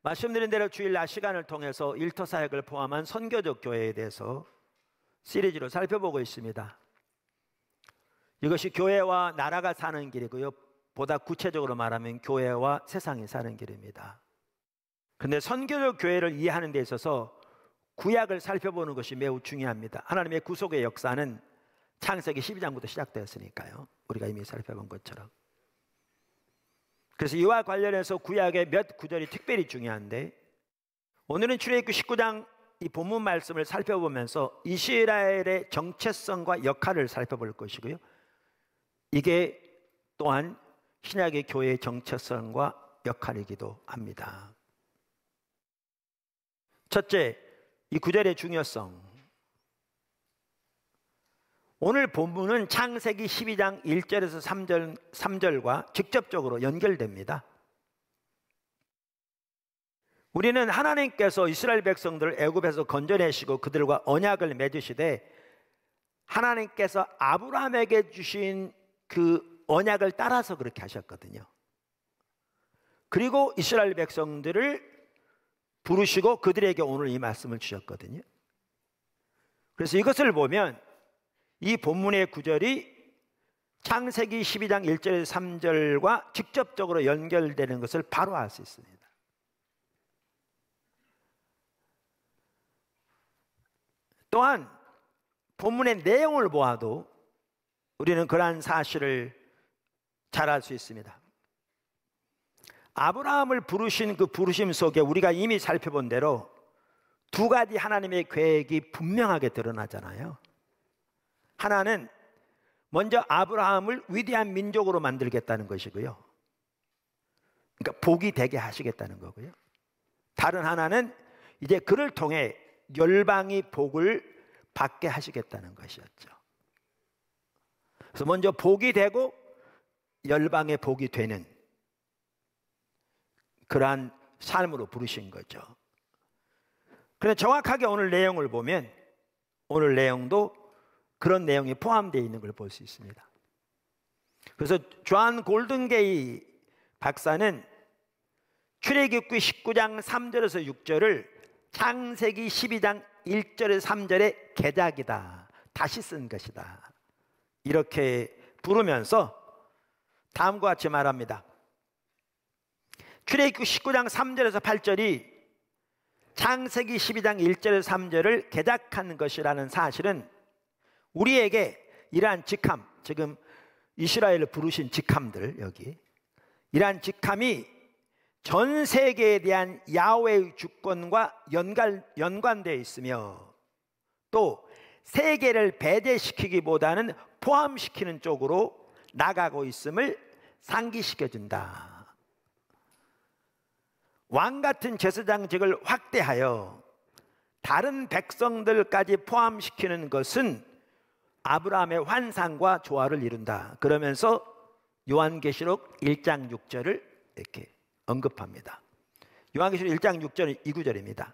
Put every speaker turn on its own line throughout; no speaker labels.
말씀드린 대로 주일날 시간을 통해서 일터 사역을 포함한 선교적 교회에 대해서 시리즈로 살펴보고 있습니다. 이것이 교회와 나라가 사는 길이고요. 보다 구체적으로 말하면 교회와 세상이 사는 길입니다. 그런데 선교적 교회를 이해하는 데 있어서 구약을 살펴보는 것이 매우 중요합니다. 하나님의 구속의 역사는 창세기 12장부터 시작되었으니까요. 우리가 이미 살펴본 것처럼. 그래서 이와 관련해서 구약의 몇 구절이 특별히 중요한데, 오늘은 출애굽기 19장 이 본문 말씀을 살펴보면서 이스라엘의 정체성과 역할을 살펴볼 것이고요. 이게 또한 신약의 교회의 정체성과 역할이기도 합니다. 첫째, 이 구절의 중요성. 오늘 본문은 창세기 12장 1절에서 3절과 직접적으로 연결됩니다. 우리는 하나님께서 이스라엘 백성들을 애굽에서 건져내시고 그들과 언약을 맺으시되 하나님께서 아브라함에게 주신 그 언약을 따라서 그렇게 하셨거든요. 그리고 이스라엘 백성들을 부르시고 그들에게 오늘 이 말씀을 주셨거든요. 그래서 이것을 보면 이 본문의 구절이 창세기 12장 1절에서 3절과 직접적으로 연결되는 것을 바로 알 수 있습니다. 또한 본문의 내용을 보아도 우리는 그러한 사실을 잘 알 수 있습니다. 아브라함을 부르신 그 부르심 속에 우리가 이미 살펴본 대로 두 가지 하나님의 계획이 분명하게 드러나잖아요. 하나는 먼저 아브라함을 위대한 민족으로 만들겠다는 것이고요. 그러니까 복이 되게 하시겠다는 거고요. 다른 하나는 이제 그를 통해 열방이 복을 받게 하시겠다는 것이었죠. 그래서 먼저 복이 되고 열방의 복이 되는 그러한 삶으로 부르신 거죠. 그런데 정확하게 오늘 내용을 보면 오늘 내용도 그런 내용이 포함되어 있는 걸 볼 수 있습니다. 그래서 존 골든게이 박사는 출애굽기 19장 3절에서 6절을 창세기 12장 1절에서 3절의 개작이다, 다시 쓴 것이다, 이렇게 부르면서 다음과 같이 말합니다. 출애굽기 19장 3절에서 8절이 창세기 12장 1절에서 3절을 개작한 것이라는 사실은 우리에게 이러한 직함, 지금 이스라엘을 부르신 직함들, 여기 이러한 직함이 전 세계에 대한 야훼의 주권과 연관되어 있으며 또 세계를 배제시키기보다는 포함시키는 쪽으로 나가고 있음을 상기시켜준다. 왕 같은 제사장직을 확대하여 다른 백성들까지 포함시키는 것은 아브라함의 환상과 조화를 이룬다. 그러면서 요한계시록 1장 6절을 이렇게 언급합니다. 요한계시록 1장 6절은 이 구절입니다.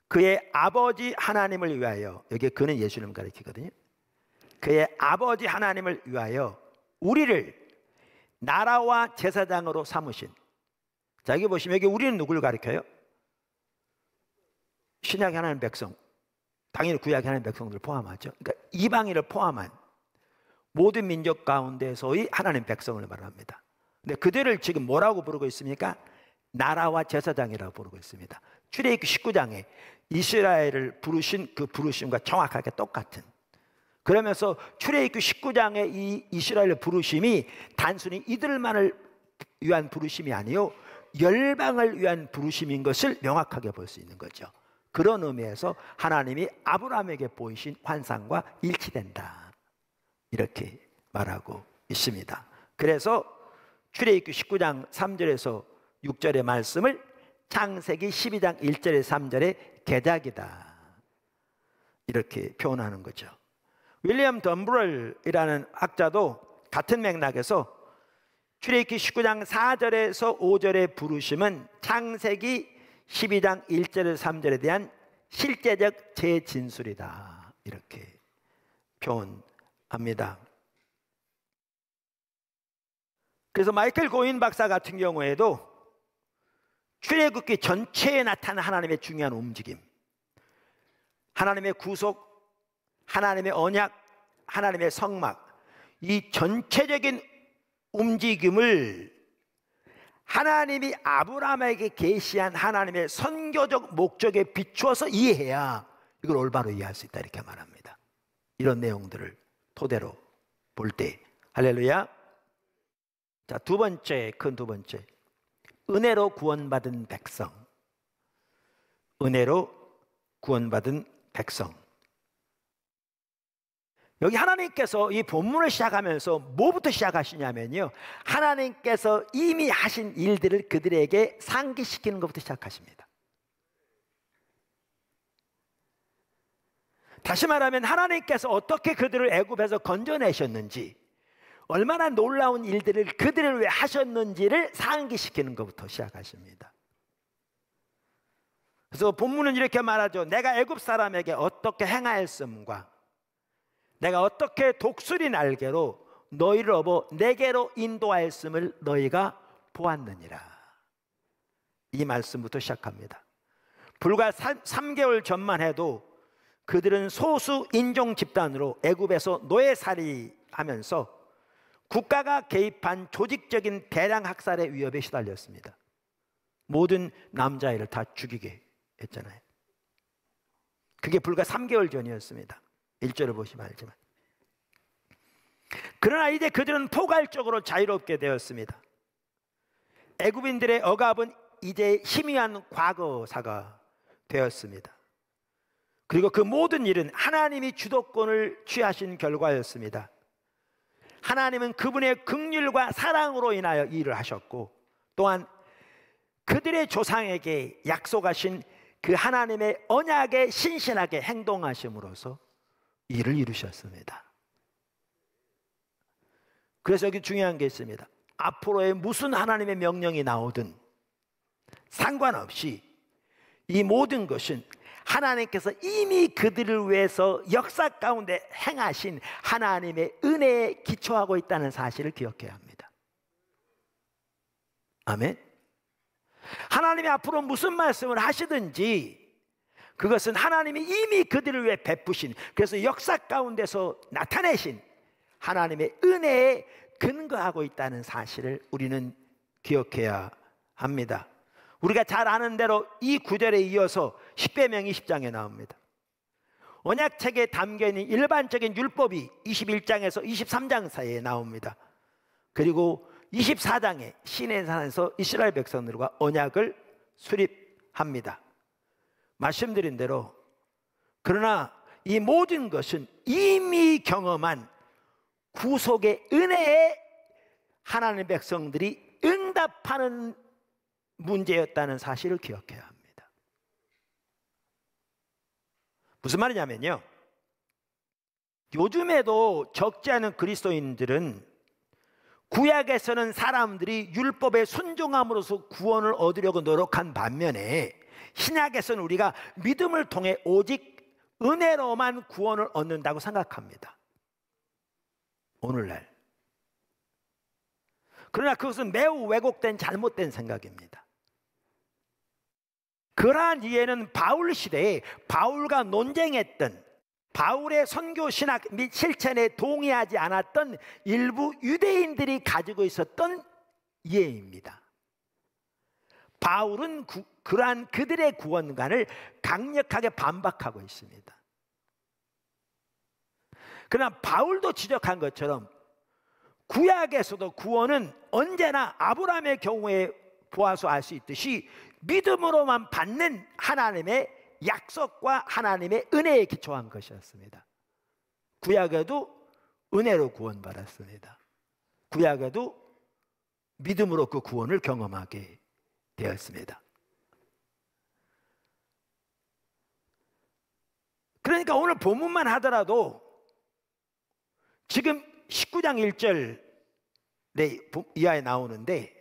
그의 아버지 하나님을 위하여, 여기 그는 예수님을 가리키거든요. 그의 아버지 하나님을 위하여 우리를 나라와 제사장으로 삼으신. 자, 여기 보시면 여기 우리는 누구를 가리켜요? 신약의 하나님 백성, 당연히 구약의 하나님 백성들을 포함하죠. 그러니까 이방인을 포함한 모든 민족 가운데서의 하나님 백성을 말합니다. 근데 그들을 지금 뭐라고 부르고 있습니까? 나라와 제사장이라고 부르고 있습니다. 출애굽기 19장에 이스라엘을 부르신 그 부르심과 정확하게 똑같은. 그러면서 출애굽기 19장의 이 이스라엘을 부르심이 단순히 이들만을 위한 부르심이 아니요 열방을 위한 부르심인 것을 명확하게 볼 수 있는 거죠. 그런 의미에서 하나님이 아브라함에게 보이신 환상과 일치된다, 이렇게 말하고 있습니다. 그래서 출애굽기 19장 3절에서 6절의 말씀을 창세기 12장 1절에서 3절의 개작이다, 이렇게 표현하는 거죠. 윌리엄 덤브럴이라는 학자도 같은 맥락에서 출애굽기 19장 4절에서 5절의 부르심은 창세기 12장 1절에서 3절에 대한 실제적 재진술이다, 이렇게 표현합니다. 그래서 마이클 고인 박사 같은 경우에도 출애굽기 전체에 나타난 하나님의 중요한 움직임, 하나님의 구속, 하나님의 언약, 하나님의 성막, 이 전체적인 움직임을 하나님이 아브라함에게 계시한 하나님의 선교적 목적에 비추어서 이해해야 이걸 올바로 이해할 수 있다, 이렇게 말합니다. 이런 내용들을 토대로 볼 때. 할렐루야. 자, 두 번째, 큰 두 번째, 은혜로 구원받은 백성. 은혜로 구원받은 백성. 여기 하나님께서 이 본문을 시작하면서 뭐부터 시작하시냐면요, 하나님께서 이미 하신 일들을 그들에게 상기시키는 것부터 시작하십니다. 다시 말하면 하나님께서 어떻게 그들을 애굽에서 건져내셨는지, 얼마나 놀라운 일들을 그들을 왜 하셨는지를 상기시키는 것부터 시작하십니다. 그래서 본문은 이렇게 말하죠. 내가 애굽 사람에게 어떻게 행하였음과 내가 어떻게 독수리 날개로 너희를 업어 내게로 인도하였음을 너희가 보았느니라. 이 말씀부터 시작합니다. 불과 3개월 전만 해도 그들은 소수 인종 집단으로 애굽에서 노예살이 하면서 국가가 개입한 조직적인 대량 학살의 위협에 시달렸습니다. 모든 남자아이를 다 죽이게 했잖아요. 그게 불과 3개월 전이었습니다. 1절을 보시면 알지만. 그러나 이제 그들은 포괄적으로 자유롭게 되었습니다. 애굽인들의 억압은 이제 희미한 과거사가 되었습니다. 그리고 그 모든 일은 하나님이 주도권을 취하신 결과였습니다. 하나님은 그분의 긍휼과 사랑으로 인하여 이 일을 하셨고, 또한 그들의 조상에게 약속하신 그 하나님의 언약에 신실하게 행동하심으로써 일을 이루셨습니다. 그래서 여기 중요한 게 있습니다. 앞으로의 무슨 하나님의 명령이 나오든 상관없이 이 모든 것은 하나님께서 이미 그들을 위해서 역사 가운데 행하신 하나님의 은혜에 기초하고 있다는 사실을 기억해야 합니다. 아멘. 하나님이 앞으로 무슨 말씀을 하시든지 그것은 하나님이 이미 그들을 위해 베푸신, 그래서 역사 가운데서 나타내신 하나님의 은혜에 근거하고 있다는 사실을 우리는 기억해야 합니다. 우리가 잘 아는 대로 이 구절에 이어서 십계명 20장에 나옵니다. 언약책에 담겨있는 일반적인 율법이 21장에서 23장 사이에 나옵니다. 그리고 24장에 시내산에서 이스라엘 백성들과 언약을 수립합니다. 말씀드린 대로, 그러나 이 모든 것은 이미 경험한 구속의 은혜에 하나님의 백성들이 응답하는 문제였다는 사실을 기억해야 합니다. 무슨 말이냐면요, 요즘에도 적지 않은 그리스도인들은 구약에서는 사람들이 율법에 순종함으로써 구원을 얻으려고 노력한 반면에 신약에서는 우리가 믿음을 통해 오직 은혜로만 구원을 얻는다고 생각합니다. 오늘날. 그러나 그것은 매우 왜곡된 잘못된 생각입니다. 그러한 이해는 바울 시대에 바울과 논쟁했던, 바울의 선교 신학 및 실천에 동의하지 않았던 일부 유대인들이 가지고 있었던 이해입니다. 바울은 그러한 그들의 구원관을 강력하게 반박하고 있습니다. 그러나 바울도 지적한 것처럼 구약에서도 구원은 언제나 아브라함의 경우에 보아서 알 수 있듯이 믿음으로만 받는 하나님의 약속과 하나님의 은혜에 기초한 것이었습니다. 구약에도 은혜로 구원받았습니다. 구약에도 믿음으로 그 구원을 경험하게 되었습니다. 그러니까 오늘 본문만 하더라도 지금 19장 1절 이하에 나오는데,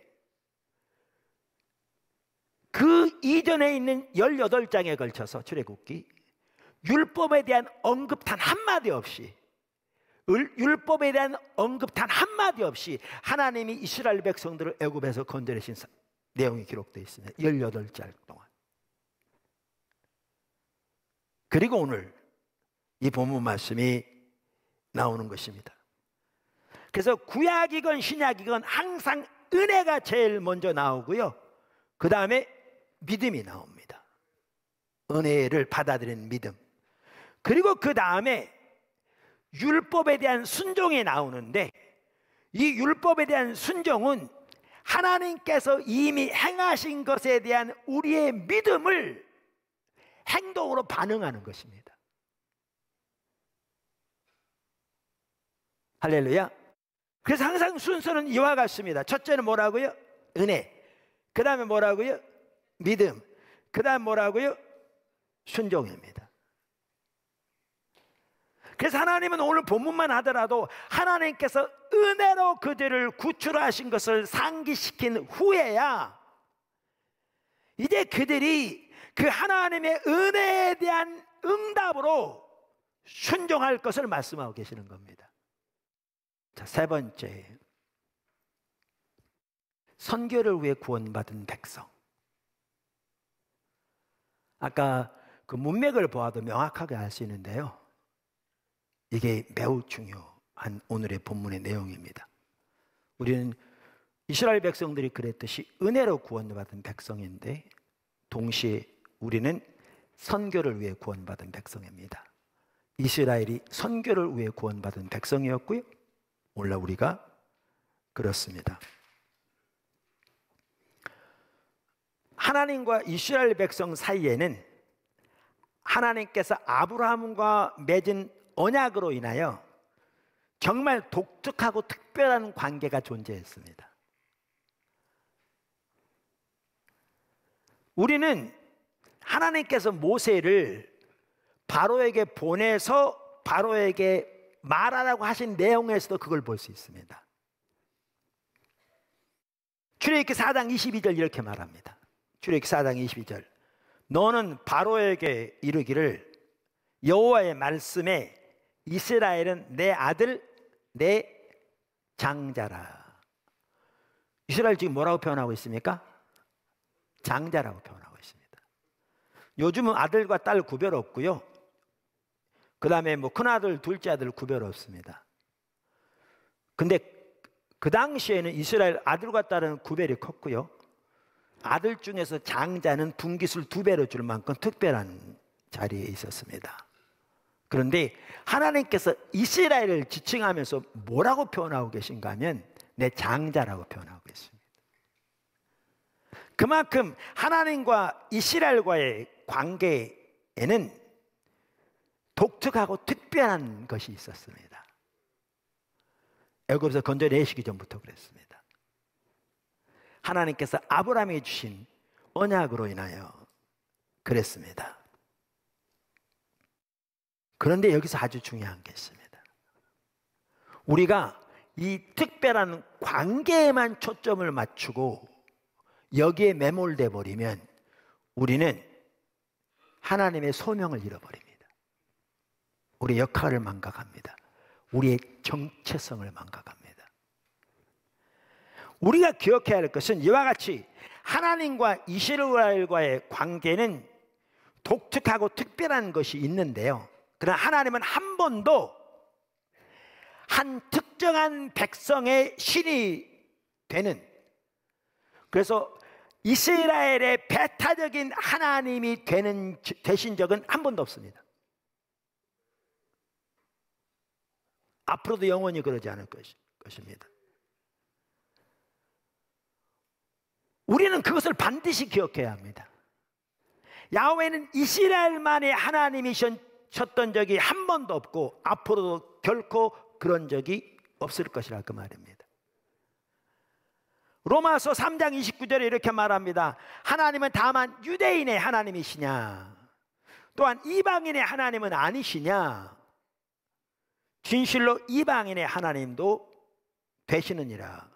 그 이전에 있는 18장에 걸쳐서 출애굽기 율법에 대한 언급 단 한마디 없이, 율법에 대한 언급 단 한마디 없이 하나님이 이스라엘 백성들을 애굽에서 건져내신 내용이 기록되어 있습니다. 18절 동안. 그리고 오늘 이 본문 말씀이 나오는 것입니다. 그래서 구약이건 신약이건 항상 은혜가 제일 먼저 나오고요, 그 다음에 믿음이 나옵니다. 은혜를 받아들이는 믿음. 그리고 그 다음에 율법에 대한 순종이 나오는데, 이 율법에 대한 순종은 하나님께서 이미 행하신 것에 대한 우리의 믿음을 행동으로 반응하는 것입니다. 할렐루야. 그래서 항상 순서는 이와 같습니다. 첫째는 뭐라고요? 은혜. 그 다음에 뭐라고요? 믿음. 그 다음 뭐라고요? 순종입니다. 그래서 하나님은 오늘 본문만 하더라도 하나님께서 은혜로 그들을 구출하신 것을 상기시킨 후에야 이제 그들이 그 하나님의 은혜에 대한 응답으로 순종할 것을 말씀하고 계시는 겁니다. 자, 세 번째, 선교를 위해 구원받은 백성. 아까 그 문맥을 보아도 명확하게 알 수 있는데요, 이게 매우 중요한 오늘의 본문의 내용입니다. 우리는 이스라엘 백성들이 그랬듯이 은혜로 구원받은 백성인데, 동시에 우리는 선교를 위해 구원받은 백성입니다. 이스라엘이 선교를 위해 구원받은 백성이었고요, 오늘 우리가 그렇습니다. 하나님과 이스라엘 백성 사이에는 하나님께서 아브라함과 맺은 언약으로 인하여 정말 독특하고 특별한 관계가 존재했습니다. 우리는 하나님께서 모세를 바로에게 보내서 바로에게 말하라고 하신 내용에서도 그걸 볼 수 있습니다. 출애굽기 4장 22절 이렇게 말합니다. 출애굽기 4장 22절. 너는 바로에게 이르기를 여호와의 말씀에 이스라엘은 내 아들 내 장자라. 이스라엘 지금 뭐라고 표현하고 있습니까? 장자라고 표현하고 있습니다. 요즘은 아들과 딸 구별 없고요, 그 다음에 뭐 큰아들 둘째 아들 구별 없습니다. 근데 그 당시에는 이스라엘 아들과 딸은 구별이 컸고요, 아들 중에서 장자는 분깃을 2배로 줄 만큼 특별한 자리에 있었습니다. 그런데 하나님께서 이스라엘을 지칭하면서 뭐라고 표현하고 계신가 하면 내 장자라고 표현하고 계십니다. 그만큼 하나님과 이스라엘과의 관계에는 독특하고 특별한 것이 있었습니다. 애굽에서 건져내시기 전부터 그랬습니다. 하나님께서 아브라함에게 주신 언약으로 인하여 그랬습니다. 그런데 여기서 아주 중요한 게 있습니다. 우리가 이 특별한 관계에만 초점을 맞추고 여기에 매몰돼 버리면 우리는 하나님의 소명을 잃어버립니다. 우리의 역할을 망각합니다. 우리의 정체성을 망각합니다. 우리가 기억해야 할 것은 이와 같이 하나님과 이스라엘과의 관계는 독특하고 특별한 것이 있는데요, 그러나 하나님은 한 번도 한 특정한 백성의 신이 되는, 그래서 이스라엘의 배타적인 하나님이 되신 적은 한 번도 없습니다. 앞으로도 영원히 그러지 않을 것입니다. 우리는 그것을 반드시 기억해야 합니다. 야훼는 이스라엘만의 하나님이셨던 적이 한 번도 없고 앞으로도 결코 그런 적이 없을 것이라 그 말입니다. 로마서 3장 29절에 이렇게 말합니다. 하나님은 다만 유대인의 하나님이시냐, 또한 이방인의 하나님은 아니시냐, 진실로 이방인의 하나님도 되시느니라.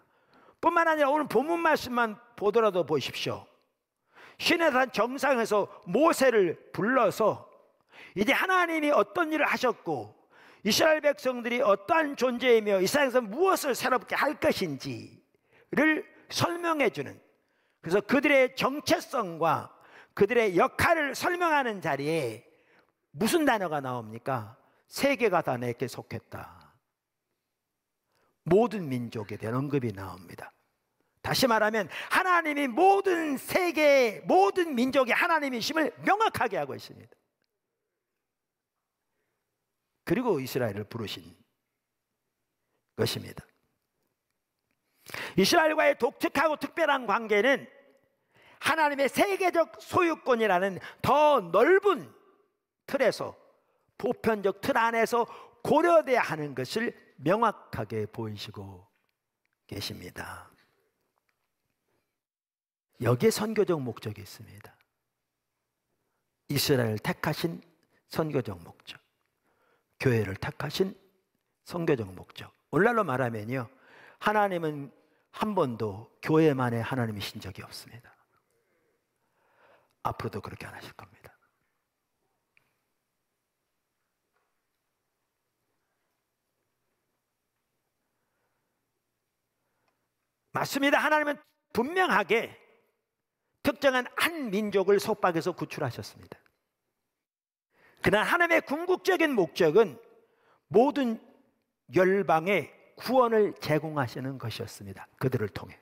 뿐만 아니라 오늘 본문 말씀만 보더라도 보십시오. 시내산 정상에서 모세를 불러서 이제 하나님이 어떤 일을 하셨고 이스라엘 백성들이 어떠한 존재이며 이스라엘에서 무엇을 새롭게 할 것인지를 설명해 주는, 그래서 그들의 정체성과 그들의 역할을 설명하는 자리에 무슨 단어가 나옵니까? 세계가 다 내게 속했다. 모든 민족에 대한 언급이 나옵니다. 다시 말하면 하나님이 모든 세계, 모든 민족의 하나님이심을 명확하게 하고 있습니다. 그리고 이스라엘을 부르신 것입니다. 이스라엘과의 독특하고 특별한 관계는 하나님의 세계적 소유권이라는 더 넓은 틀에서, 보편적 틀 안에서 고려돼야 하는 것을 명확하게 보이시고 계십니다. 여기에 선교적 목적이 있습니다. 이스라엘을 택하신 선교적 목적, 교회를 택하신 선교적 목적. 오늘날로 말하면요, 하나님은 한 번도 교회만의 하나님이신 적이 없습니다. 앞으로도 그렇게 안 하실 겁니다. 맞습니다. 하나님은 분명하게 특정한 한 민족을 속박에서 구출하셨습니다. 그러나 하나님의 궁극적인 목적은 모든 열방에 구원을 제공하시는 것이었습니다. 그들을 통해.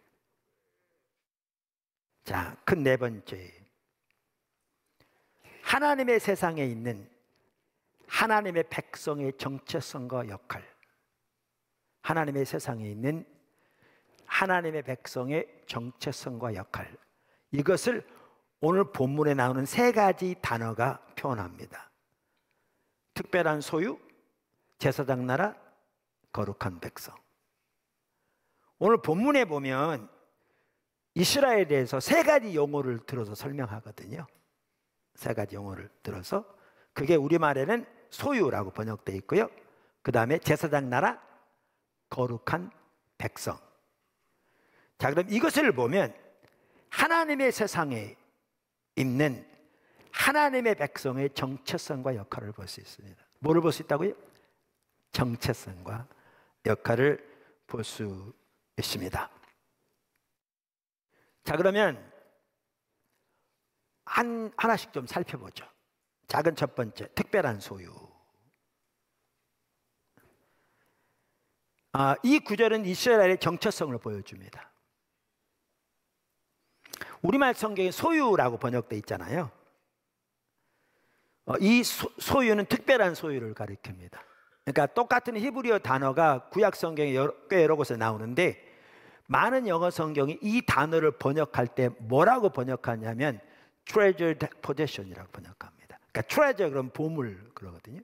자, 큰 네 번째, 하나님의 세상에 있는 하나님의 백성의 정체성과 역할. 하나님의 세상에 있는 하나님의 백성의 정체성과 역할. 이것을 오늘 본문에 나오는 세 가지 단어가 표현합니다. 특별한 소유, 제사장 나라, 거룩한 백성. 오늘 본문에 보면 이스라엘에 대해서 세 가지 용어를 들어서 설명하거든요. 세 가지 용어를 들어서, 그게 우리말에는 소유라고 번역되어 있고요. 그 다음에 제사장 나라, 거룩한 백성. 자, 그럼 이것을 보면 하나님의 세상에 있는 하나님의 백성의 정체성과 역할을 볼 수 있습니다. 뭐를 볼 수 있다고요? 정체성과 역할을 볼 수 있습니다. 자, 그러면 하나씩 좀 살펴보죠. 작은 첫 번째, 특별한 소유. 이 구절은 이스라엘의 정체성을 보여줍니다. 우리말 성경에 소유라고 번역되어 있잖아요. 이 소유는 특별한 소유를 가리킵니다. 그러니까 똑같은 히브리어 단어가 구약 성경에 꽤 여러 곳에 나오는데, 많은 영어 성경이 이 단어를 번역할 때 뭐라고 번역하냐면 treasured possession이라고 번역합니다. 그러니까 treasure 그럼 보물 그러거든요.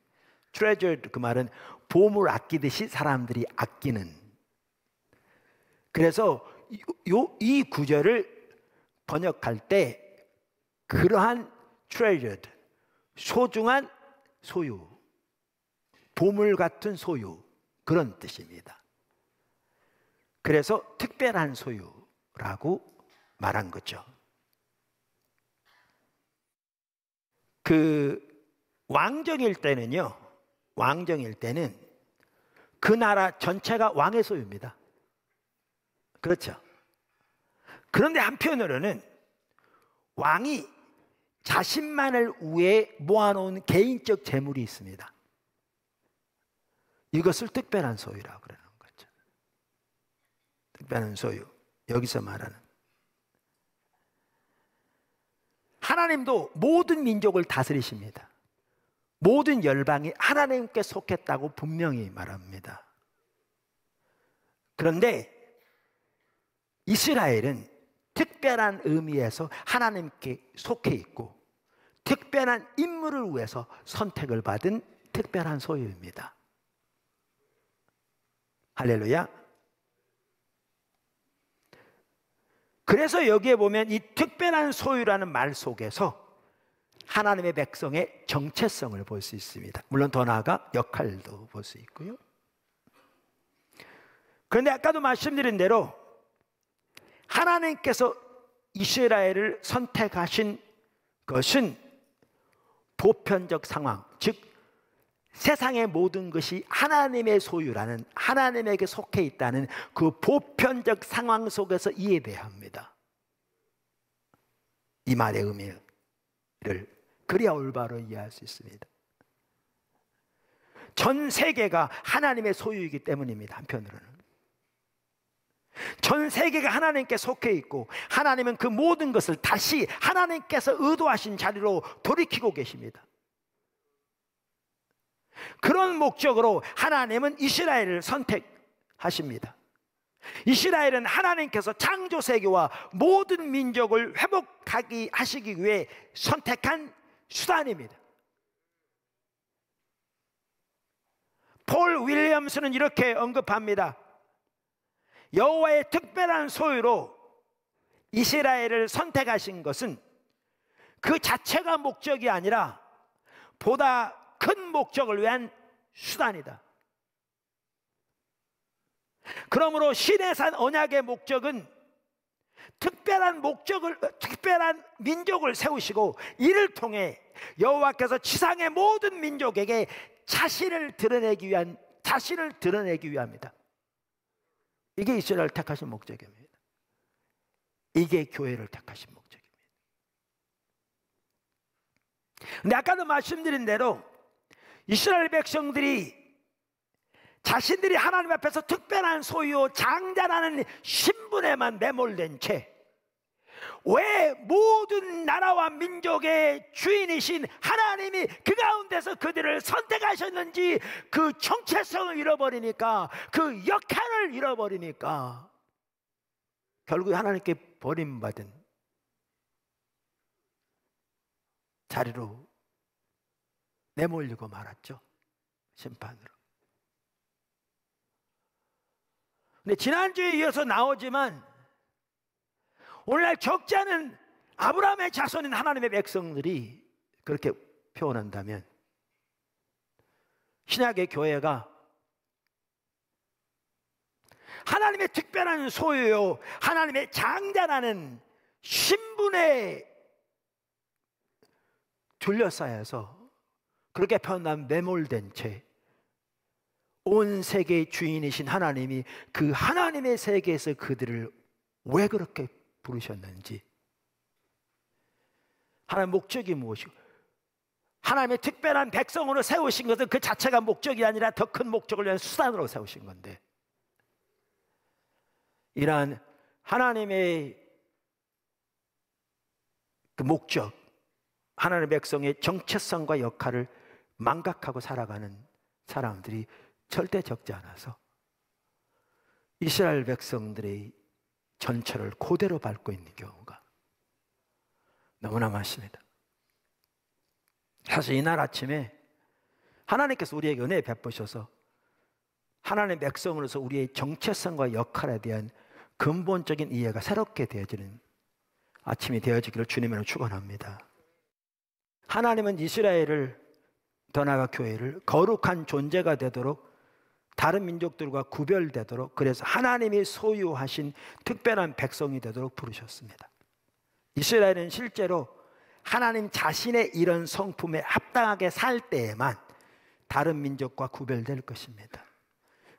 treasured 그 말은 보물 아끼듯이 사람들이 아끼는. 그래서 이 구절을 번역할 때 그러한 treasured, 소중한 소유, 보물 같은 소유, 그런 뜻입니다. 그래서 특별한 소유라고 말한 거죠. 그 왕정일 때는요, 왕정일 때는 그 나라 전체가 왕의 소유입니다. 그렇죠. 그런데 한편으로는 왕이 자신만을 위해 모아놓은 개인적 재물이 있습니다. 이것을 특별한 소유라고 그러는 거죠. 특별한 소유. 여기서 말하는. 하나님도 모든 민족을 다스리십니다. 모든 열방이 하나님께 속했다고 분명히 말합니다. 그런데 이스라엘은 특별한 의미에서 하나님께 속해 있고 특별한 임무를 위해서 선택을 받은 특별한 소유입니다. 할렐루야. 그래서 여기에 보면 이 특별한 소유라는 말 속에서 하나님의 백성의 정체성을 볼 수 있습니다. 물론 더 나아가 역할도 볼 수 있고요. 그런데 아까도 말씀드린 대로 하나님께서 이스라엘을 선택하신 것은 보편적 상황, 즉 세상의 모든 것이 하나님의 소유라는, 하나님에게 속해 있다는 그 보편적 상황 속에서 이해돼야 합니다. 이 말의 의미를 그래야 올바로 이해할 수 있습니다. 전 세계가 하나님의 소유이기 때문입니다. 한편으로는 전 세계가 하나님께 속해 있고 하나님은 그 모든 것을 다시 하나님께서 의도하신 자리로 돌이키고 계십니다. 그런 목적으로 하나님은 이스라엘을 선택하십니다. 이스라엘은 하나님께서 창조 세계와 모든 민족을 회복하게 하시기 위해 선택한 수단입니다. 폴 윌리엄스는 이렇게 언급합니다. 여호와의 특별한 소유로 이스라엘을 선택하신 것은 그 자체가 목적이 아니라 보다 큰 목적을 위한 수단이다. 그러므로 시내산 언약의 목적은 특별한 민족을 세우시고 이를 통해 여호와께서 지상의 모든 민족에게 자신을 드러내기 위함이다. 이게 이스라엘을 택하신 목적입니다. 이게 교회를 택하신 목적입니다. 근데 아까도 말씀드린 대로 이스라엘 백성들이 자신들이 하나님 앞에서 특별한 소유 장자라는 신분에만 매몰된 채 왜 모든 나라와 민족의 주인이신 하나님이 그 가운데서 그들을 선택하셨는지 그 정체성을 잃어버리니까, 그 역할을 잃어버리니까 결국 하나님께 버림받은 자리로 내몰리고 말았죠. 심판으로. 근데 지난주에 이어서 나오지만 오늘날 적지 않은 아브라함의 자손인 하나님의 백성들이 그렇게 표현한다면 신약의 교회가 하나님의 특별한 소유요 하나님의 장자라는 신분에 둘러싸여서 그렇게 표현한 매몰된 채 온 세계의 주인이신 하나님이 그 하나님의 세계에서 그들을 왜 그렇게 부르셨는지, 하나님의 목적이 무엇이고, 하나님의 특별한 백성으로 세우신 것은 그 자체가 목적이 아니라 더 큰 목적을 위한 수단으로 세우신 건데, 이러한 하나님의 그 목적, 하나님의 백성의 정체성과 역할을 망각하고 살아가는 사람들이 절대 적지 않아서 이스라엘 백성들의 전철을 그대로 밟고 있는 경우가 너무나 많습니다. 사실 이날 아침에 하나님께서 우리에게 은혜 베푸셔서 하나님의 백성으로서 우리의 정체성과 역할에 대한 근본적인 이해가 새롭게 되어지는 아침이 되어지기를 주님으로 축원합니다. 하나님은 이스라엘을, 더 나아가 교회를 거룩한 존재가 되도록, 다른 민족들과 구별되도록, 그래서 하나님이 소유하신 특별한 백성이 되도록 부르셨습니다. 이스라엘은 실제로 하나님 자신의 이런 성품에 합당하게 살 때에만 다른 민족과 구별될 것입니다.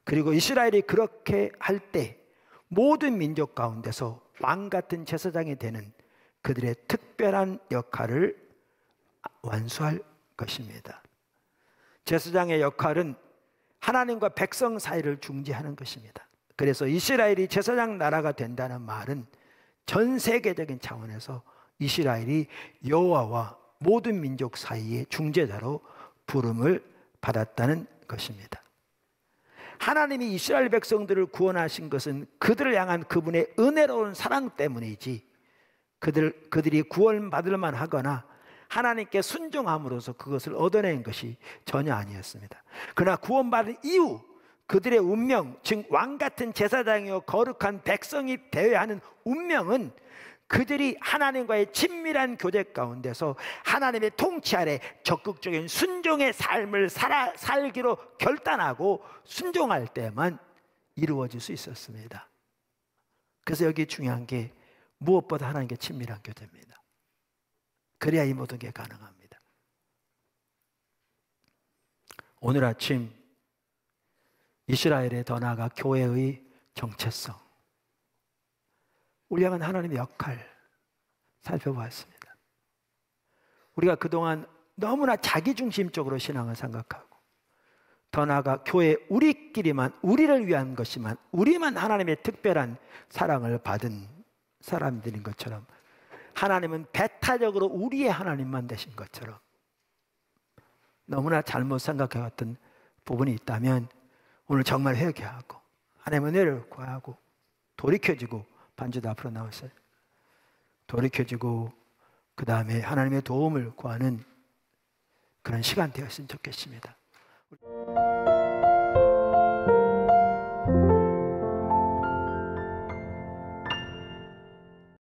그리고 이스라엘이 그렇게 할 때 모든 민족 가운데서 왕 같은 제사장이 되는 그들의 특별한 역할을 완수할 것입니다. 제사장의 역할은 하나님과 백성 사이를 중재하는 것입니다. 그래서 이스라엘이 제사장 나라가 된다는 말은 전 세계적인 차원에서 이스라엘이 여호와와 모든 민족 사이의 중재자로 부름을 받았다는 것입니다. 하나님이 이스라엘 백성들을 구원하신 것은 그들을 향한 그분의 은혜로운 사랑 때문이지 그들이 구원받을 만하거나 하나님께 순종함으로써 그것을 얻어낸 것이 전혀 아니었습니다. 그러나 구원받은 이후 그들의 운명, 즉 왕같은 제사장이요 거룩한 백성이 되어야 하는 운명은 그들이 하나님과의 친밀한 교제 가운데서 하나님의 통치 아래 적극적인 순종의 삶을 살기로 결단하고 순종할 때만 이루어질 수 있었습니다. 그래서 여기 중요한 게 무엇보다 하나님께 친밀한 교제입니다. 그래야 이 모든 게 가능합니다. 오늘 아침 이스라엘의, 더 나아가 교회의 정체성, 우리 향한 하나님의 역할 살펴보았습니다. 우리가 그동안 너무나 자기중심적으로 신앙을 생각하고 더 나아가 교회 우리끼리만, 우리를 위한 것이만, 우리만 하나님의 특별한 사랑을 받은 사람들인 것처럼, 하나님은 배타적으로 우리의 하나님만 되신 것처럼 너무나 잘못 생각해왔던 부분이 있다면 오늘 정말 회개하고 하나님의 은혜를 구하고 돌이켜지고, 반주도 앞으로 나왔어요. 돌이켜지고 그 다음에 하나님의 도움을 구하는 그런 시간 되었으면 좋겠습니다.